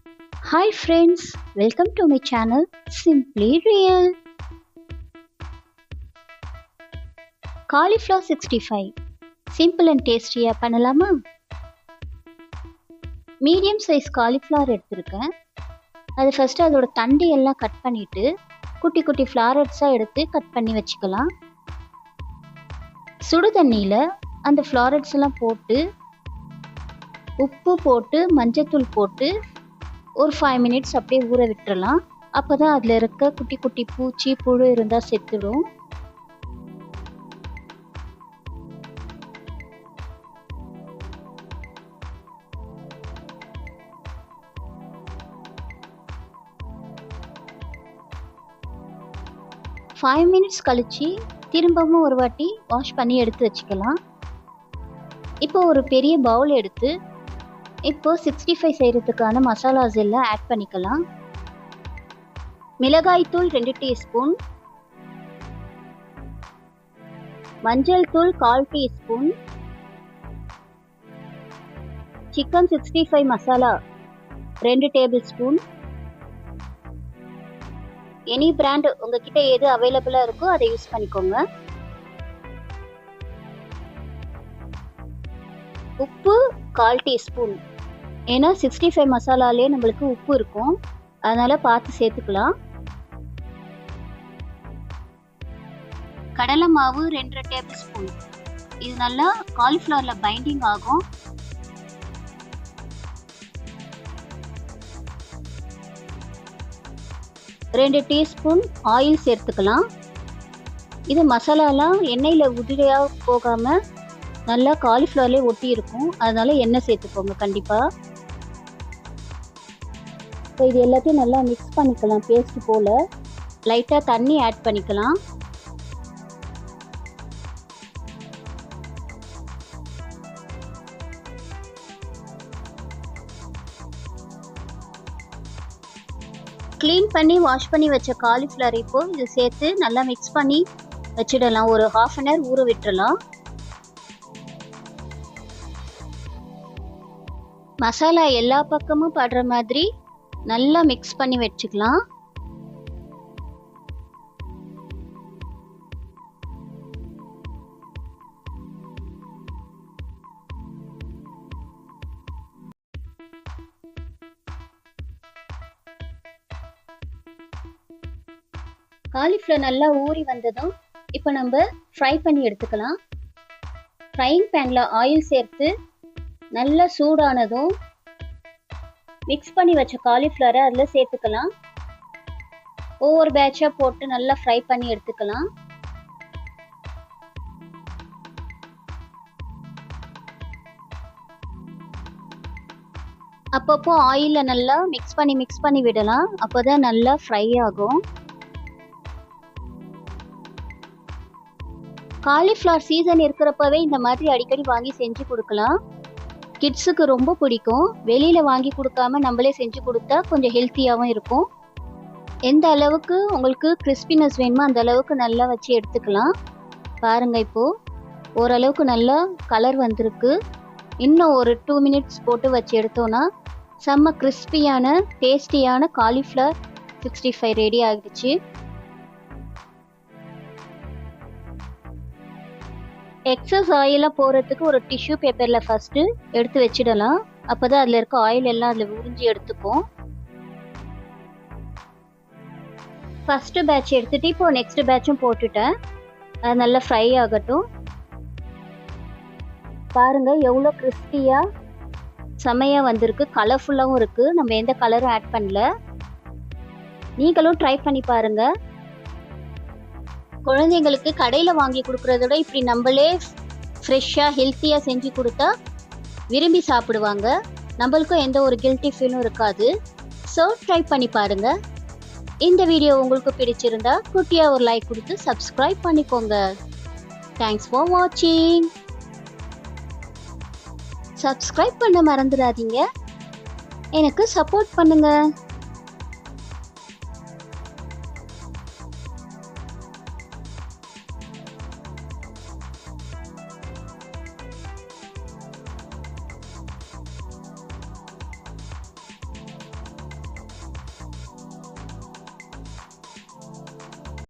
Hi friends, welcome to my channel Simply Real. Cauliflower 65 simple and tasty பண்ணலாமா? Medium size cauliflower எடுத்துருக்கேன். அது first அதோட தண்டு எல்லாம் கட் பண்ணிட்டு குட்டி குட்டி ஃப்ளாரட்ஸா எடுத்து கட் பண்ணி வச்சுக்கலாம். சுடு தண்ணியில அந்த ஃப்ளாரட்ஸ் எல்லாம் போட்டு உப்பு போட்டு மஞ்சத்தூள் போட்டு ஒரு 5 minutes அப்படியே ஊற விட்டுறலாம். அப்பதான் அதுல இருக்க குட்டி குட்டி பூச்சி புழு இருந்தா செத்துடும். ஃபைவ் மினிட்ஸ் கழிச்சு திரும்பவும் ஒரு வாட்டி வாஷ் பண்ணி எடுத்து வச்சுக்கலாம். இப்போ ஒரு பெரிய பவுல் எடுத்து இப்போ 65 செய்யறதுக்கான மசாலாஸ் எல்லாம் ஆட் பண்ணிக்கலாம். மிளகாய் தூள் 2 டீஸ்பூன், மஞ்சள் தூள் 1/4 teaspoon, chicken 65 masala 2 table spoon. Any brand உங்ககிட்ட எது அவைலபிளா இருக்கோ அதை யூஸ் பண்ணிக்கோங்க. உப்பு 1/4 டீஸ்பூன். ஏன்னா 65 மசாலாலே நம்மளுக்கு உப்பு இருக்கும், அதனால பார்த்து சேர்த்துக்கலாம். கடலை மாவு 2 டேபிள் ஸ்பூன். இது நல்லா காலிஃப்ளவர்ல பைண்டிங் ஆகும். ரெண்டு டீஸ்பூன் ஆயில் சேர்த்துக்கலாம். இது மசாலாலாம் எண்ணெயில் உதிரியா போகாம நல்லா காலிஃப்ளவர்லேயே ஒட்டி இருக்கும், அதனால எண்ணெய் சேர்த்துக்கோங்க கண்டிப்பா. இப்போ இது எல்லாத்தையும் நல்லா மிக்ஸ் பண்ணிக்கலாம். பேஸ்ட் போல லைட்டா தண்ணி ஆட் பண்ணிக்கலாம். க்ளீன் பண்ணி வாஷ் பண்ணி வச்ச காலிஃப்ளவர் இப்போ இது சேர்த்து நல்லா மிக்ஸ் பண்ணி வச்சிடலாம். ஒரு 1/2 hour ஊற விட்டுறலாம். மசாலா எல்லா பக்கமும் படுற மாதிரி நல்லா மிக்ஸ் பண்ணி வச்சுக்கலாம். காலிஃப்ளவர் நல்லா ஊறி வந்ததும் இப்போ நம்ம ஃப்ரை பண்ணி எடுத்துக்கலாம். ஃப்ரைங் பேன்ல ஆயில் சேர்த்து நல்லா சூடானதும் மிக்ஸ் பண்ணி வச்ச காலிஃப்ளவரை அதில் சேர்த்துக்கலாம். ஒவ்வொரு பேட்சாக போட்டு நல்லா ஃப்ரை பண்ணி எடுத்துக்கலாம். அப்பப்போ ஆயிலில் நல்லா மிக்ஸ் பண்ணி விடலாம். அப்போதான் நல்லா ஃப்ரை ஆகும். காலிஃப்ளவர் சீசன் இருக்கிறப்பவே இந்த மாதிரி அடிக்கடி வாங்கி செஞ்சு கொடுக்கலாம். கிட்ஸுக்கு ரொம்ப பிடிக்கும். வெளியில வாங்கி கொடுக்காம நம்மளே செஞ்சு கொடுத்தா கொஞ்சம் ஹெல்த்தியாகவும் இருக்கும். எந்த அளவுக்கு உங்களுக்கு கிறிஸ்பினஸ் வேணுமோ அந்த அளவுக்கு நல்லா வச்சு எடுத்துக்கலாம். பாருங்க, இப்போ ஓரளவுக்கு நல்லா கலர் வந்திருக்கு. இன்னும் ஒரு 2 minutes போட்டு வச்சு எடுத்தோம்னா செம்ம கிறிஸ்பியான டேஸ்டியான காலிஃப்ளவர் 65 ரெடி ஆகிடுச்சு. எக்ஸஸ் ஆயிலாக போகிறதுக்கு ஒரு டிஷ்யூ பேப்பரில் ஃபஸ்ட்டு எடுத்து வச்சிடலாம். அப்போ தான் அதில் இருக்க ஆயில் எல்லாம் அதில் உறிஞ்சி எடுத்துக்கும். ஃபஸ்ட்டு பேட்ச் எடுத்துகிட்டு இப்போ நெக்ஸ்ட் பேட்சும் போட்டுட்டேன். அது நல்லா ஃப்ரை ஆகட்டும். பாருங்கள் எவ்வளோ கிறிஸ்பியாக செமையாக வந்திருக்கு. கலர்ஃபுல்லாகவும் இருக்குது. நம்ம எந்த கலரும் ஆட் பண்ணல. நீங்களும் ட்ரை பண்ணி பாருங்கள். குழந்தைங்களுக்கு கடையில் வாங்கி கொடுக்குறத விட இப்படி நம்மளே ஃப்ரெஷ்ஷாக ஹெல்த்தியாக செஞ்சு கொடுத்தா விரும்பி சாப்பிடுவாங்க. நம்மளுக்கும் எந்த ஒரு கில்ட்டி ஃபீலும் இருக்காது. ஸோ ட்ரை பண்ணி பாருங்கள். இந்த வீடியோ உங்களுக்கு பிடிச்சிருந்தா குட்டியாக ஒரு லைக் கொடுத்து சப்ஸ்கிரைப் பண்ணிக்கோங்க. தேங்க்ஸ் ஃபார் வாட்சிங். சப்ஸ்கிரைப் பண்ண மறந்துடாதீங்க. எனக்கு சப்போர்ட் பண்ணுங்கள்.